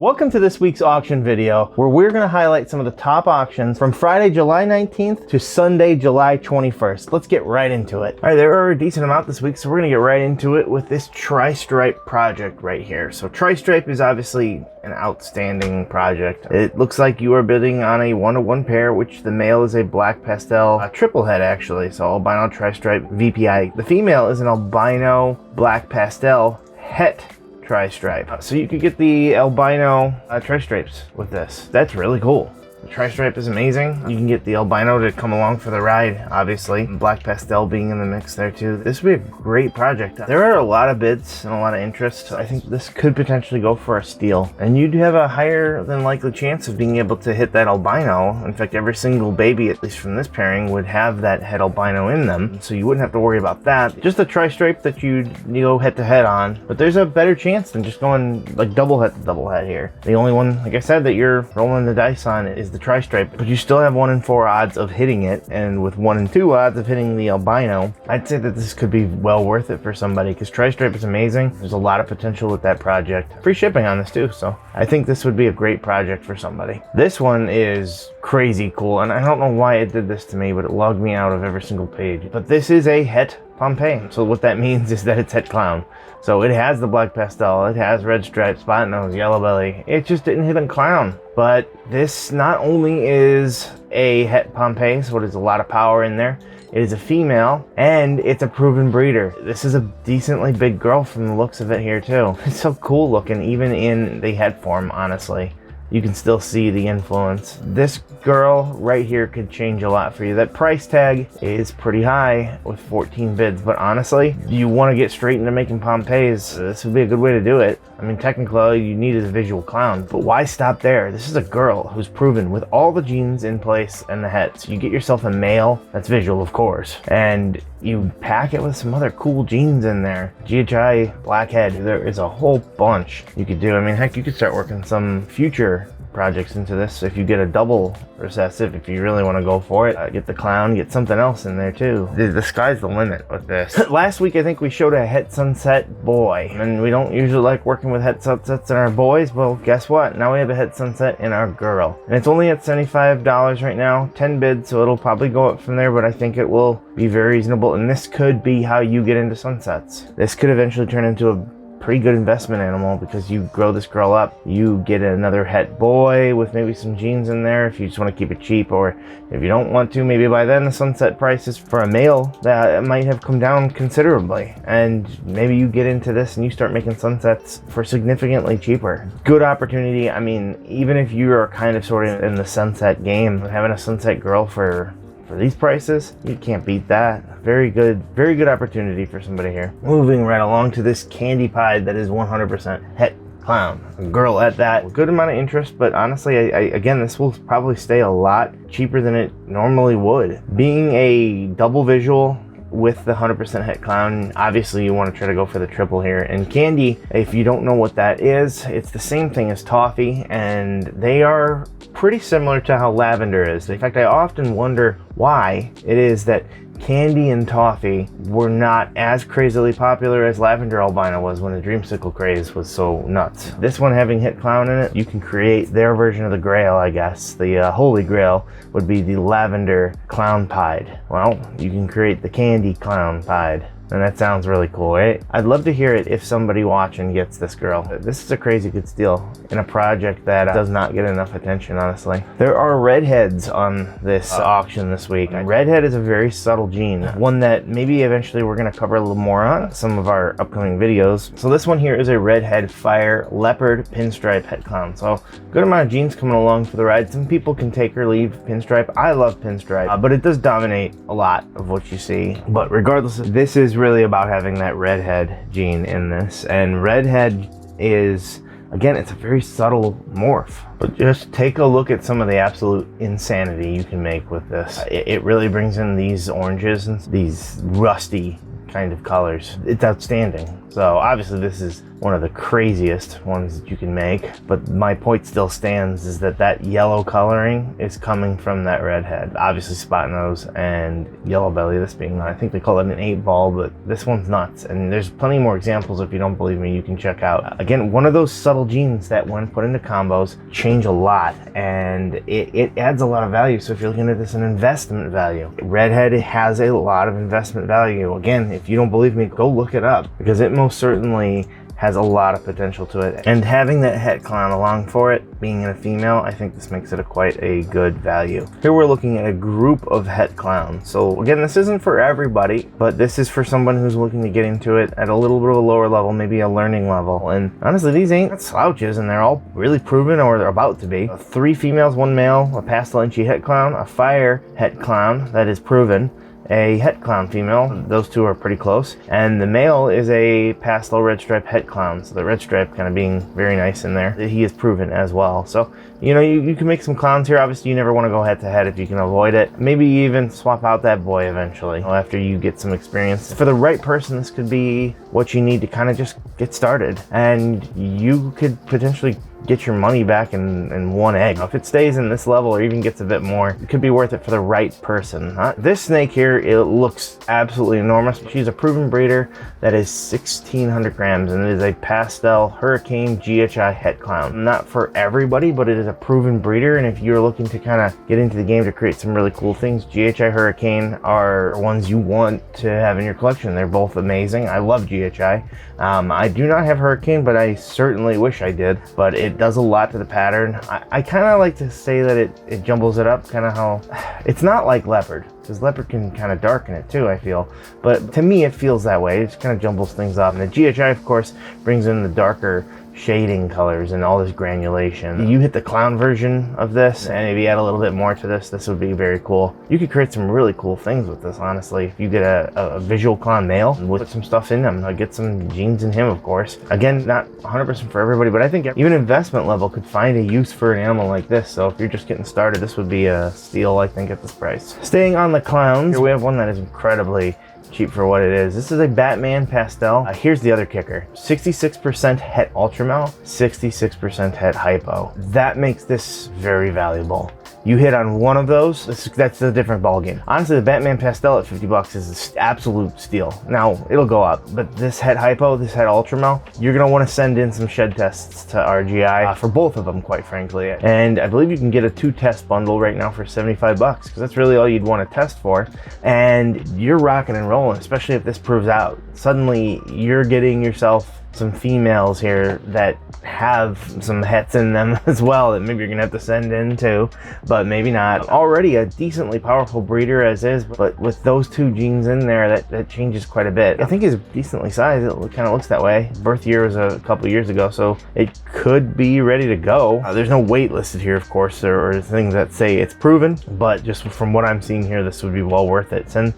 Welcome to this week's auction video, where we're going to highlight some of the top auctions from Friday, July 19th to Sunday, July 21st. Let's get right into it. All right, there are a decent amount this week, so we're going to get right into it with this Tri-Stripe project right here. So Tri-Stripe is obviously an outstanding project. It looks like you are bidding on a 1-to-1 pair, which the male is a black pastel, a triple head actually, so albino Tri-Stripe VPI. The female is an albino black pastel Het Tri-Stripe. So you could get the albino Tri-Stripes with this. That's really cool. The Tri-Stripe is amazing. You can get the albino to come along for the ride, obviously. Black pastel being in the mix there too. This would be a great project. There are a lot of bids and a lot of interest. I think this could potentially go for a steal. And you'd have a higher than likely chance of being able to hit that albino. In fact, every single baby, at least from this pairing, would have that het albino in them. So you wouldn't have to worry about that. Just a Tri-Stripe that you'd go head to head on. But there's a better chance than just going like double het to double het here. The only one, like I said, that you're rolling the dice on is the Tri-Stripe, but you still have 1 in 4 odds of hitting it, and with 1 in 2 odds of hitting the albino, I'd say that this could be well worth it for somebody, because Tri-Stripe is amazing. There's a lot of potential with that project. Free shipping on this too, so I think this would be a great project for somebody. This one is crazy cool, and I don't know why it did this to me, but it logged me out of every single page. But this is a Het Pompeii. So what that means is that it's Het Clown. So it has the black pastel, it has red stripes, spot nose, yellow belly. It just didn't hit on clown. But this not only is a Het Pompeii, so there's a lot of power in there, it is a female, and it's a proven breeder. This is a decently big girl from the looks of it here too. It's so cool looking, even in the het form, honestly. You can still see the influence. This girl right here could change a lot for you. That price tag is pretty high with 14 bids, but honestly, you want to get straight into making Pompeiis, this would be a good way to do it. I mean, technically all you need is a visual clown, but why stop there? This is a girl who's proven with all the genes in place and the hets. You get yourself a male, that's visual of course, and you pack it with some other cool genes in there. GHI, blackhead, there is a whole bunch you could do. I mean, heck, you could start working some future projects into this if you get a double recessive, if you really want to go for it. Get the clown, get something else in there too. The sky's the limit with this. Last week I think we showed a Het Sunset boy, and we don't usually like working with Het Sunsets in our boys. Well, guess what? Now we have a Het Sunset in our girl, and it's only at $75 right now, 10 bids, so it'll probably go up from there, but I think it will be very reasonable, and this could be how you get into sunsets. This could eventually turn into a pretty good investment animal, because you grow this girl up, you get another het boy with maybe some genes in there if you just want to keep it cheap, or if you don't want to, maybe by then the sunset prices for a male that might have come down considerably, and maybe you get into this and you start making sunsets for significantly cheaper. Good opportunity. I mean, even if you are kind of sort of in the sunset game, having a sunset girl for these prices, you can't beat that. Very good opportunity for somebody here. Moving right along to this candy pie that is 100% Het Clown. A girl at that. Good amount of interest, but honestly, again, this will probably stay a lot cheaper than it normally would. Being a double visual with the 100% Het Clown, obviously you want to try to go for the triple here. And candy, if you don't know what that is, it's the same thing as toffee, and they are pretty similar to how lavender is. In fact, I often wonder why it is that candy and toffee were not as crazily popular as lavender albino was when the dreamsicle craze was so nuts. This one having Het Clown in it, you can create their version of the Grail, I guess. The Holy Grail would be the lavender clown pied. Well, you can create the candy clown pied. And that sounds really cool, right? I'd love to hear it if somebody watching gets this girl. This is a crazy good steal in a project that does not get enough attention, honestly. There are redheads on this auction this week. Redhead is a very subtle gene, one that maybe eventually we're gonna cover a little more on some of our upcoming videos. So this one here is a redhead fire leopard pinstripe Het Clown. So good amount of genes coming along for the ride. Some people can take or leave pinstripe. I love pinstripe, but it does dominate a lot of what you see. But regardless, this is really about having that redhead gene in this, and redhead is, again, it's a very subtle morph, but just take a look at some of the absolute insanity you can make with this. It really brings in these oranges and these rusty kind of colors. It's outstanding. So obviously this is one of the craziest ones that you can make, but my point still stands is that that yellow coloring is coming from that redhead. Obviously Spotnose and yellow belly, this being, I think they call it an 8-ball, but this one's nuts. And there's plenty more examples. If you don't believe me, you can check out. Again, one of those subtle genes that when put into combos change a lot, and it adds a lot of value. So if you're looking at this, an investment value, redhead has a lot of investment value. Again, if you don't believe me, go look it up, because it most certainly has a lot of potential to it. And having that het clown along for it, being a female, I think this makes it quite a good value. Here we're looking at a group of het clowns. So again, this isn't for everybody, but this is for someone who's looking to get into it at a little bit of a lower level, maybe a learning level. And honestly, these ain't slouches, and they're all really proven, or they're about to be. 3 females, 1 male, a pastel Enchi het clown, a fire het clown that is proven, a het clown female, those two are pretty close, and the male is a pastel red stripe het clown, so the red stripe kind of being very nice in there. He is proven as well. So you know, you can make some clowns here. Obviously you never want to go head to head if you can avoid it. Maybe even swap out that boy eventually after you get some experience. For the right person, this could be what you need to kind of just get started, and you could potentially get your money back in one egg. If it stays in this level or even gets a bit more, it could be worth it for the right person. This snake here, it looks absolutely enormous. She's a proven breeder that is 1,600 grams, and it is a pastel hurricane GHI het clown. Not for everybody, but it is a proven breeder, and if you're looking to kind of get into the game to create some really cool things, GHI hurricane are ones you want to have in your collection. They're both amazing. I love GHI. I do not have hurricane, but I certainly wish I did, but it does a lot to the pattern. I kind of like to say that it jumbles it up, kind of how it's not like leopard, because leopard can kind of darken it too, I feel, but to me it feels that way. It just kind of jumbles things up, and the GHI of course brings in the darker shading colors and all this granulation. You hit the clown version of this, and if you add a little bit more to this, this would be very cool. You could create some really cool things with this, honestly. If you get a visual clown male and put some stuff in them, get some genes in him, of course. Again, not 100% for everybody, but I think even investment level could find a use for an animal like this. So if you're just getting started, this would be a steal, I think, at this price. Staying on the clowns, here we have one that is incredibly cheap for what it is. This is a Batman pastel. Here's the other kicker: 66% het Ultramel, 66% het Hypo. That makes this very valuable. You hit on one of those, that's a different ballgame. Honestly, the Batman pastel at 50 bucks is an absolute steal. Now, it'll go up, but this het Hypo, this het Ultramel, you're gonna wanna send in some shed tests to RGI for both of them, quite frankly. And I believe you can get a 2-test bundle right now for 75 bucks, because that's really all you'd wanna test for. And you're rocking and rolling, especially if this proves out. Suddenly, you're getting yourself some females here that have some hets in them as well that maybe you're gonna have to send in too, but maybe not. Already a decently powerful breeder as is, but with those 2 genes in there, that changes quite a bit. I think he's decently sized. It kind of looks that way. Birth year was a couple years ago, so it could be ready to go. There's no weight listed here, of course, or things that say it's proven, but just from what I'm seeing here, this would be well worth it. Send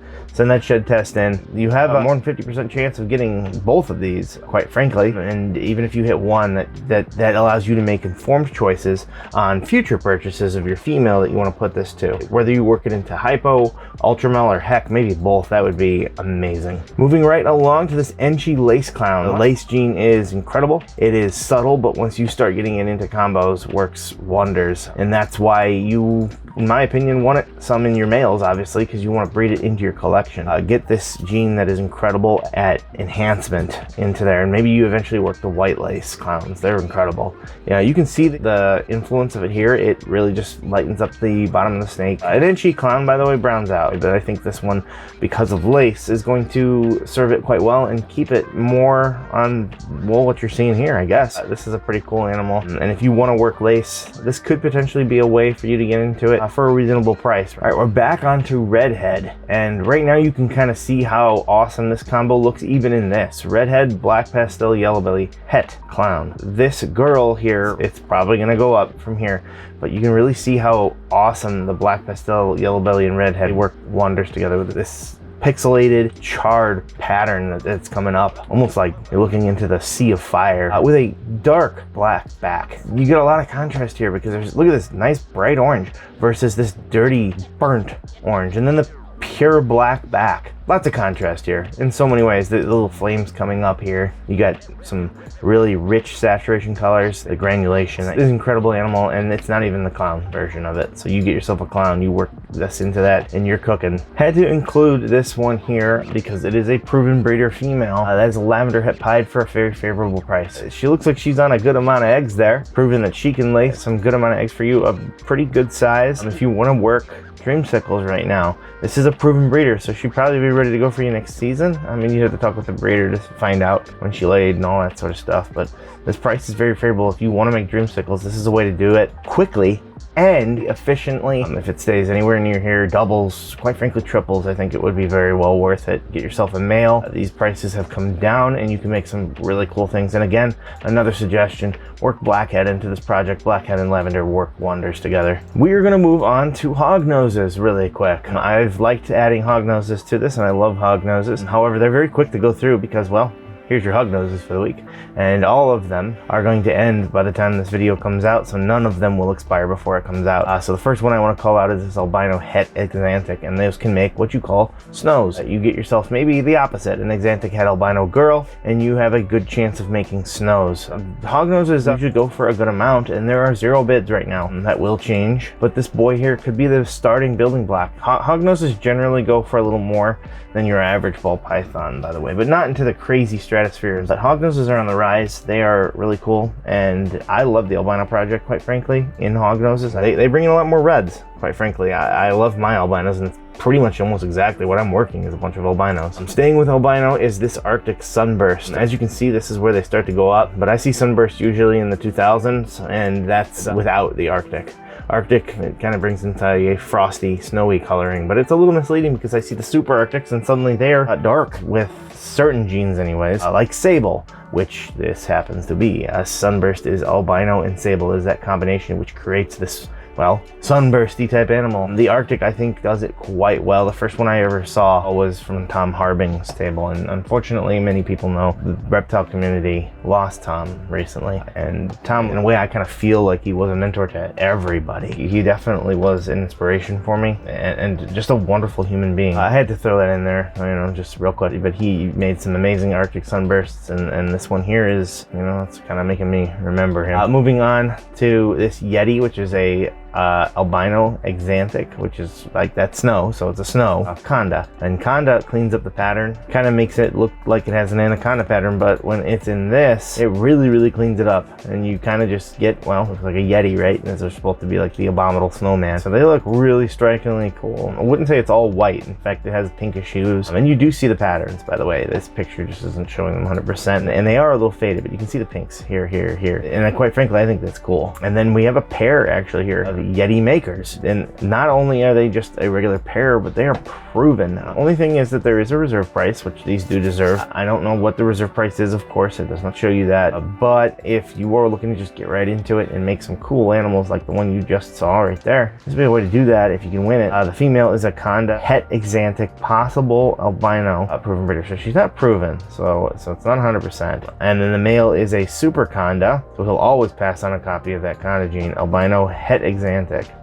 that shed test in. You have a more than 50% chance of getting both of these, quite frankly, and even if you hit one, that allows you to make informed choices on future purchases of your female that you want to put this to. Whether you work it into Hypo, Ultramel, or heck, maybe both, that would be amazing. Moving right along to this Enchi lace clown. The lace gene is incredible. It is subtle, but once you start getting it into combos, works wonders. And that's why you, in my opinion, want it some in your males, obviously, because you want to breed it into your collection. Get this gene that is incredible at enhancement into there, and maybe you eventually work the white lace clowns. They're incredible. Yeah, you can see the influence of it here. It really just lightens up the bottom of the snake. An Enchi clown, by the way, browns out, but I think this one, because of lace, is going to serve it quite well and keep it more on, well, what you're seeing here, I guess. This is a pretty cool animal, and if you want to work lace, this could potentially be a way for you to get into it for a reasonable price. All right, we're back onto Redhead, and right now you can kind of see how awesome this combo looks even in this. Redhead, black pastel, yellow belly, het clown. This girl here, it's probably gonna go up from here, but you can really see how awesome the black pastel, yellow belly, and redhead work wonders together with this pixelated, charred pattern that's coming up, almost like you're looking into the sea of fire with a dark black back. You get a lot of contrast here because look at this nice bright orange versus this dirty burnt orange, and then the pure black back. Lots of contrast here in so many ways. The little flames coming up here. You got some really rich saturation colors. The granulation is an incredible animal, and it's not even the clown version of it. So you get yourself a clown, you work this into that, and you're cooking. Had to include this one here because it is a proven breeder female. That is a Lavender Het Pied for a very favorable price. She looks like she's on a good amount of eggs there, proving that she can lay some good amount of eggs for you, a pretty good size. If you want to work dreamsicles right now, this is a proven breeder, so she'd probably be ready to go for you next season. I mean, you'd have to talk with the breeder to find out when she laid and all that sort of stuff, but this price is very favorable. If you want to make dreamsicles, this is a way to do it quickly and efficiently. If it stays anywhere near here, doubles, quite frankly triples, I think it would be very well worth it. Get yourself a male. These prices have come down and you can make some really cool things. And again, another suggestion, work Blackhead into this project. Blackhead and Lavender work wonders together. We are going to move on to Hognoses really quick. I've liked adding Hognoses to this and I love Hognoses. However, they're very quick to go through because, well, here's your Hognoses for the week. And all of them are going to end by the time this video comes out, so none of them will expire before it comes out. So the first one I want to call out is this Albino Het Axanthic, and those can make what you call snows. You get yourself maybe the opposite, an Axanthic Het albino girl, and you have a good chance of making snows. Hognoses usually go for a good amount, and there are 0 bids right now. That will change, but this boy here could be the starting building block. Hognoses generally go for a little more than your average ball python, by the way, but not into the crazy stratosphere. But Hognoses are on the rise. They are really cool, and I love the albino project, quite frankly, in Hognoses. They bring in a lot more reds, quite frankly. I love my albinos, and it's pretty much almost exactly what I'm working is a bunch of albinos. I'm staying with albino is this Arctic Sunburst. As you can see, this is where they start to go up, but I see Sunburst usually in the 2000s, and that's without the Arctic. Arctic, it kind of brings into a frosty, snowy coloring, but it's a little misleading because I see the super Arctics and suddenly they're dark with certain genes anyways, like sable, which this happens to be. Sunburst is albino and sable is that combination which creates this, well, sunbursty type animal. The Arctic, I think, does it quite well. The first one I ever saw was from Tom Harbing's table, and unfortunately many people know the reptile community lost Tom recently. And Tom, in a way, I kind of feel like he was a mentor to everybody. He definitely was an inspiration for me and just a wonderful human being. I had to throw that in there, you know, just real quick, but he made some amazing Arctic sunbursts, and this one here is, you know, it's kind of making me remember him. Moving on to this Yeti, which is a albino Axanthic, which is like that snow, so it's a snow of Conda, and Conda cleans up the pattern, kind of makes it look like it has an anaconda pattern, but when it's in this, it really cleans it up, and you kind of just get, well, looks like a Yeti, right? And they're supposed to be like the abominable snowman, so they look really strikingly cool. I wouldn't say it's all white. In fact, it has pinkish hues, and you do see the patterns, by the way. This picture just isn't showing them 100%, and they are a little faded, but you can see the pinks here, and quite frankly, I think that's cool. And then we have a pair actually here of Yeti makers, and not only are they just a regular pair, but they are proven. The only thing is that there is a reserve price, which these do deserve. I don't know what the reserve price is, of course, it does not show you that, but if you are looking to just get right into it and make some cool animals like the one you just saw right there, this would be a way to do that if you can win it. The female is a Conda Het Axanthic, possible albino proven breeder, so she's not proven, so it's not 100%. And then the male is a super Conda, so he'll always pass on a copy of that Conda gene, Albino Het Axanthic.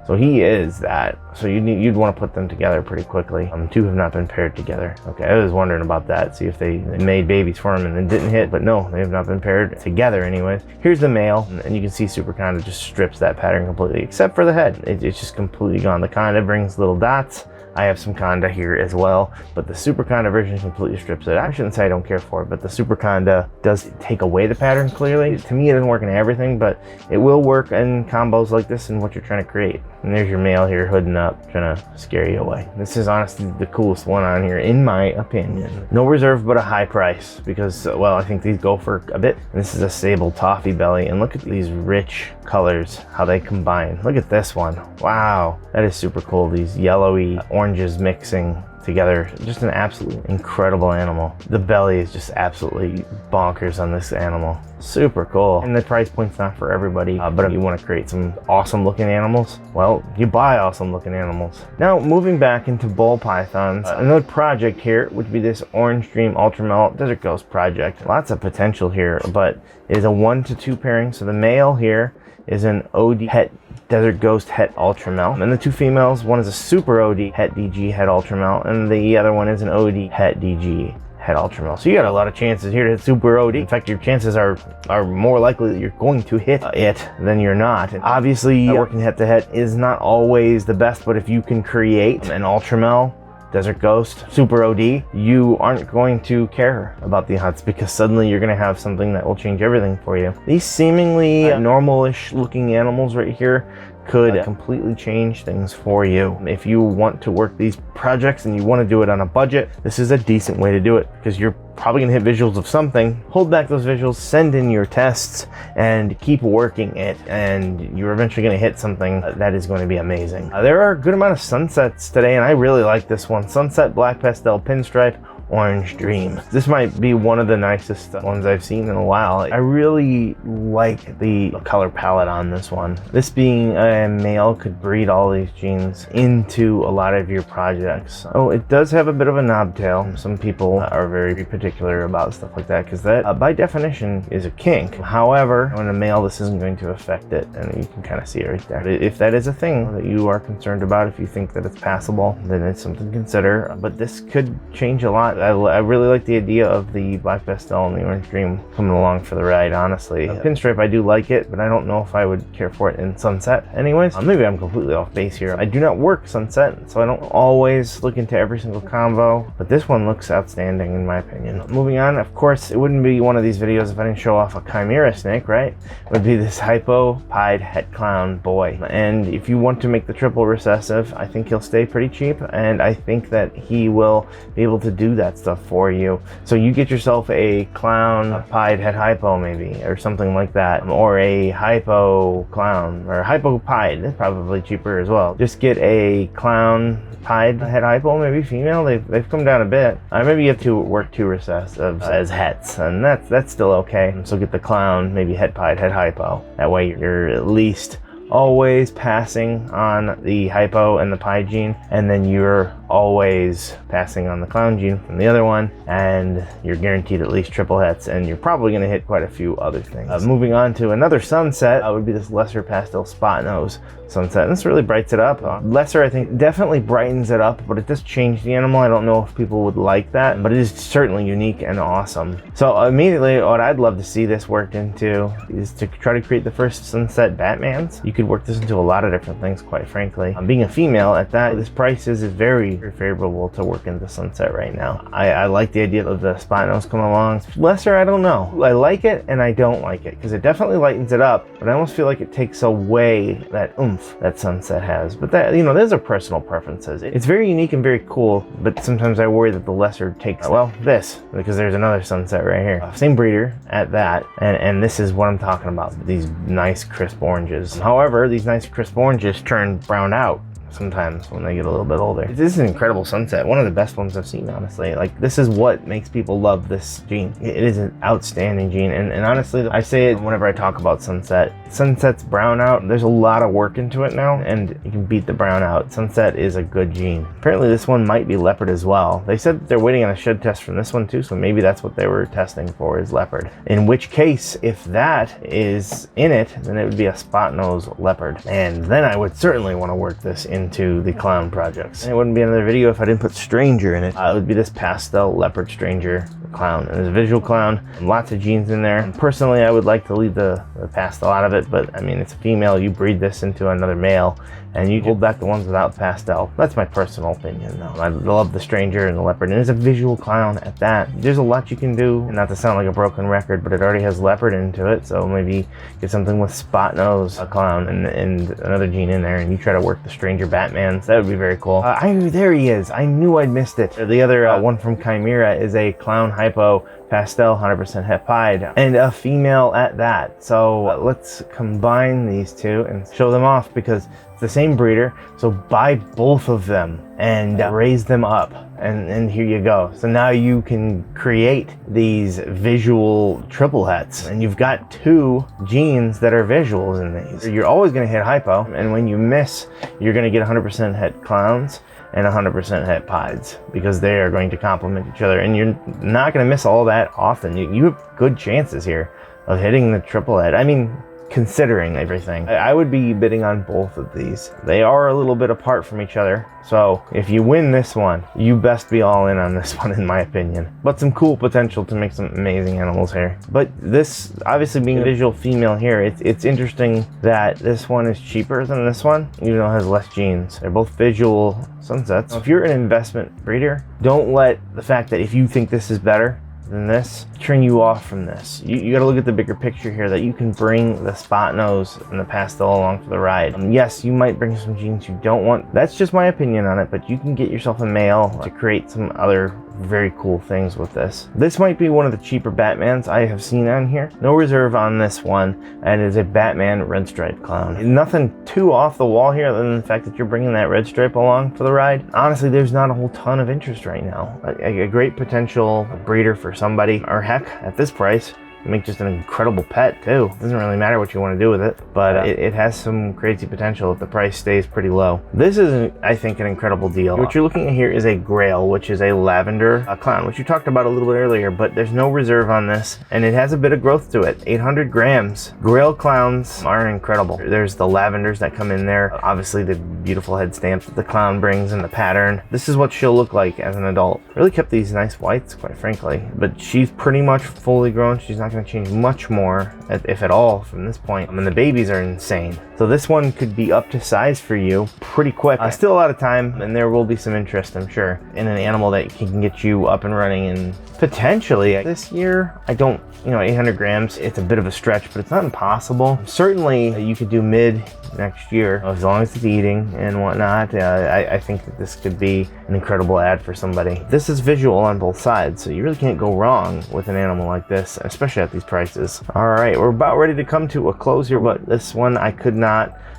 So he is that. So you'd want to put them together pretty quickly. Two have not been paired together. Okay, I was wondering about that. See if they made babies for him and then didn't hit, but no, they have not been paired together anyways. Here's the male, and you can see Super Conda just strips that pattern completely, except for the head. It's just completely gone. The Conda brings little dots. I have some Conda here as well, but the Super Conda version completely strips it. I shouldn't say I don't care for it, but the Super Conda does take away the pattern clearly. To me, it doesn't work in everything, but it will work in combos like this and what you're trying to create. And there's your male here hooding up, trying to scare you away. This is honestly the coolest one on here, in my opinion. No reserve, but a high price, because, well, I think these go for a bit. And this is a sable toffee belly, and look at these rich colors, how they combine. Look at this one. Wow, that is super cool. These yellowy oranges mixing together, just an absolutely incredible animal. The belly is just absolutely bonkers on this animal. Super cool. And the price point's not for everybody, but if you want to create some awesome looking animals, well, you buy awesome looking animals. Now, moving back into ball pythons, another project here would be this Orange Dream Ultramel Desert Ghost project. Lots of potential here, but it is a 1 to 2 pairing. So the male here is an OD Het Desert Ghost Het Ultramel, and the two females, one is a super OD Het DG Het Ultramel, and and the other one is an OD Het DG. Het Ultramel. So you got a lot of chances here to hit super OD. In fact, your chances are more likely that you're going to hit it than you're not. And obviously, working head to head is not always the best, but if you can create an Ultramel, Desert Ghost, Super OD, you aren't going to care about the huts because suddenly you're going to have something that will change everything for you. These seemingly normal-ish looking animals right here could completely change things for you. If you want to work these projects and you want to do it on a budget, this is a decent way to do it because you're probably gonna hit visuals of something. Hold back those visuals, send in your tests, and keep working it, and you're eventually gonna hit something that is going to be amazing. There are a good amount of sunsets today, and I really like this one. Sunset, Black Pastel, Pinstripe, Orange Dream. This might be one of the nicest ones I've seen in a while. I really like the color palette on this one. This being a male could breed all these genes into a lot of your projects. Oh, it does have a bit of a knob tail. Some people are very particular about stuff like that because that by definition is a kink. However, when a male, this isn't going to affect it, and you can kind of see it right there. If that is a thing that you are concerned about, if you think that it's passable, then it's something to consider. But this could change a lot. I really like the idea of the Black Pastel and the Orange Dream coming along for the ride, honestly. Pinstripe, I do like it, but I don't know if I would care for it in Sunset. Anyways, maybe I'm completely off base here. I do not work Sunset, so I don't always look into every single combo, but this one looks outstanding in my opinion. Moving on, of course, it wouldn't be one of these videos if I didn't show off a Chimera snake, right? It would be this Hypo Pied Het Clown boy. And if you want to make the triple recessive, I think he'll stay pretty cheap, and I think that he will be able to do that stuff for you. So you get yourself a Clown Pied Het Hypo maybe, or something like that, or a Hypo Clown, or Hypo Pied. That's probably cheaper as well. Just get a Clown Pied Het Hypo, maybe female. They've come down a bit. Maybe you have to work 2 recessives as hets, and that's still okay. So get the Clown, maybe Het Pied Het Hypo. That way you're at least always passing on the Hypo and the Pied gene, and then you're always passing on the Clown gene from the other one, and you're guaranteed at least triple hits, and you're probably going to hit quite a few other things. Moving on to another sunset would be this Lesser Pastel Spotnose sunset, and this really brights it up. Lesser, I think, definitely brightens it up, but it does change the animal. I don't know if people would like that, but it is certainly unique and awesome. So immediately what I'd love to see this worked into is to try to create the first sunset Batmans. You could work this into a lot of different things, quite frankly. Being a female at that, this price is very, very favorable to work into sunset right now. I like the idea of the Spotnose come along. Lesser, I don't know. I like it and I don't like it because it definitely lightens it up, but I almost feel like it takes away that oomph that sunset has. But that, you know, those are personal preferences. It's very unique and very cool, but sometimes I worry that the lesser takes, well, this, because there's another sunset right here. Same breeder at that, and this is what I'm talking about, these nice crisp oranges. However, these nice crisp oranges turn brown out sometimes when they get a little bit older. This is an incredible sunset, one of the best ones I've seen, honestly. Like, this is what makes people love this gene. It is an outstanding gene, and honestly, I say it whenever I talk about sunset. Sunset's brown out, there's a lot of work into it now, and you can beat the brown out. Sunset is a good gene. Apparently this one might be Leopard as well. They said that they're waiting on a shed test from this one too, so maybe that's what they were testing for, is Leopard. In which case, if that is in it, then it would be a Spotnose Leopard, and then I would certainly want to work this into the Clown projects. And it wouldn't be another video if I didn't put Stranger in it. It would be this Pastel Leopard Stranger Clown. And it's a visual clown, lots of genes in there. And personally, I would like to leave the pastel out of it, but I mean, it's a female, you breed this into another male, and you hold back the ones without pastel. That's my personal opinion, though. I love the Stranger and the Leopard, and it's a visual clown at that. There's a lot you can do, and not to sound like a broken record, but it already has Leopard into it, so maybe get something with Spotnose, a clown, and another gene in there, and you try to work the Stranger Batmans. That would be very cool. There he is. I knew I'd missed it. The other one from Chimera is a Clown Hypo Pastel 100% Het Pied, and a female at that. So let's combine these two and show them off, because it's the same breeder. So buy both of them and raise them up, and here you go. So now you can create these visual triple hets, and you've got 2 genes that are visuals in these. You're always going to hit Hypo, and when you miss, you're going to get 100% Het Clowns and 100% Het Pieds, because they are going to complement each other, and you're not going to miss all that often. You have good chances here of hitting the triple head. I mean, considering everything. I would be bidding on both of these. They are a little bit apart from each other, so if you win this one, you best be all in on this one, in my opinion. But some cool potential to make some amazing animals here. But this, obviously being a visual female here, it's interesting that this one is cheaper than this one, even though it has less genes. They're both visual sunsets. If you're an investment breeder, don't let the fact that if you think this is better than this turn you off from this. You got to look at the bigger picture here, that you can bring the Spotnose and the Pastel along for the ride. Yes, you might bring some genes you don't want. That's just my opinion on it, but you can get yourself a male to create some other very cool things with this. This might be one of the cheaper Batmans I have seen on here. No reserve on this one, and it is a Batman red stripe clown. Nothing too off the wall here other than the fact that you're bringing that red stripe along for the ride. Honestly, there's not a whole ton of interest right now. A great potential breeder for somebody, or heck, at this price, make just an incredible pet too. Doesn't really matter what you want to do with it, but it has some crazy potential if the price stays pretty low. This is, I think, an incredible deal. What you're looking at here is a Grail, which is a lavender clown, which you talked about a little bit earlier, but there's no reserve on this, and it has a bit of growth to it. 800 grams. Grail clowns are incredible. There's the lavenders that come in there, obviously the beautiful head stamp that the clown brings and the pattern. This is what she'll look like as an adult. Really kept these nice whites, quite frankly, but she's pretty much fully grown. She's not going to change much more, if at all, from this point. I mean, the babies are insane. So this one could be up to size for you pretty quick. Still a lot of time, and there will be some interest, I'm sure, in an animal that can get you up and running. And potentially this year, I don't, 800 grams, it's a bit of a stretch, but it's not impossible. Certainly you could do mid next year, as long as it's eating and whatnot. I think that this could be an incredible ad for somebody. This is visual on both sides, so you really can't go wrong with an animal like this, especially at these prices. All right, we're about ready to come to a close here, but this one I could not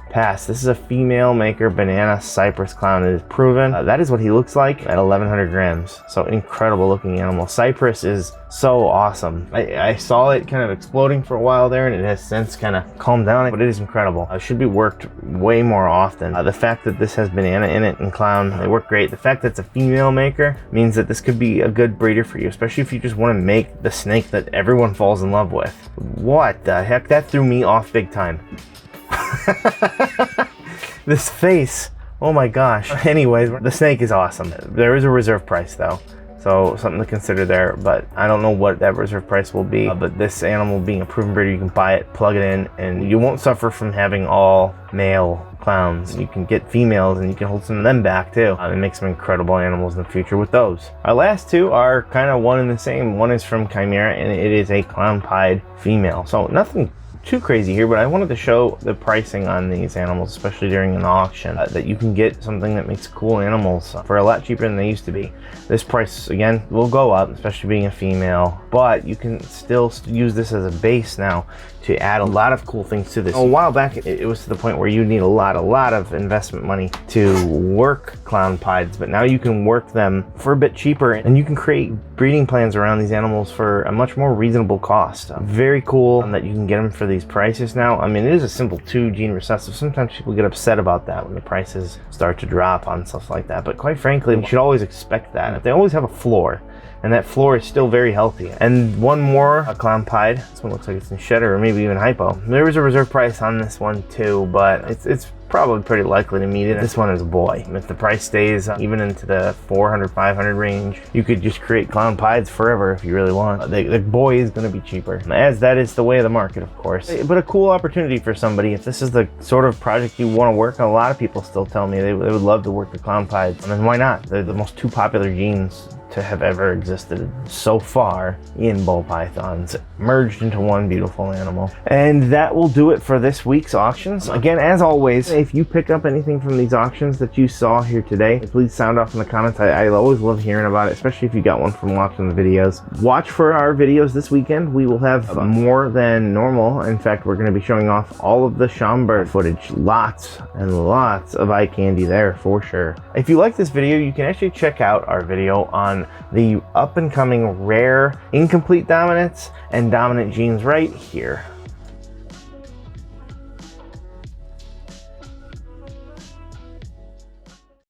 pass. This is a female maker banana Cypress clown. It is proven. That is what he looks like at 1100 grams. So incredible looking animal. Cypress is so awesome. I saw it kind of exploding for a while there, and it has since kind of calmed down, but it is incredible. It should be worked way more often. The fact that this has banana in it and clown, they work great. The fact that it's a female maker means that this could be a good breeder for you, especially if you just want to make the snake that everyone falls in love with. What the heck? That threw me off big time. This face, oh my gosh. Anyways, the snake is awesome. There is a reserve price though, so something to consider there, but I don't know what that reserve price will be. But this animal being a proven breeder, you can buy it, plug it in, and you won't suffer from having all male clowns. You can get females and you can hold some of them back too, and make some incredible animals in the future with those. Our last two are kind of one and the same. One is from Chimera, and it is a clown pied female, so nothing too crazy here, but I wanted to show the pricing on these animals, especially during an auction, that you can get something that makes cool animals for a lot cheaper than they used to be. This price, again, will go up, especially being a female, but you can still use this as a base now to add a lot of cool things to this. A while back, it was to the point where you need a lot of investment money to work clown pieds, but now you can work them for a bit cheaper, and you can create breeding plans around these animals for a much more reasonable cost. Very cool that you can get them for these prices now. I mean, it is a simple 2 gene recessive. Sometimes people get upset about that when the prices start to drop on stuff like that, but quite frankly, you should always expect that. They always have a floor, and that floor is still very healthy. And one more, a clown pied. This one looks like it's in Shedder or maybe even Hypo. There is a reserve price on this one too, but it's probably pretty likely to meet it. This one is a boy. If the price stays even into the 400, 500 range, you could just create clown pieds forever if you really want. The boy is going to be cheaper, as that is the way of the market, of course. But a cool opportunity for somebody if this is the sort of project you want to work. A lot of people still tell me they would love to work the clown pieds, and then why not? They're the most 2 popular genes to have ever existed so far in ball pythons, merged into one beautiful animal. And that will do it for this week's auctions. Again, as always, if you pick up anything from these auctions that you saw here today, please sound off in the comments. I always love hearing about it, especially if you got one from watching the videos. Watch for our videos this weekend. We will have more than normal. In fact, we're going to be showing off all of the Sunburst footage. Lots and lots of eye candy there for sure. If you like this video, you can actually check out our video on the up and coming rare incomplete dominants and dominant genes right here.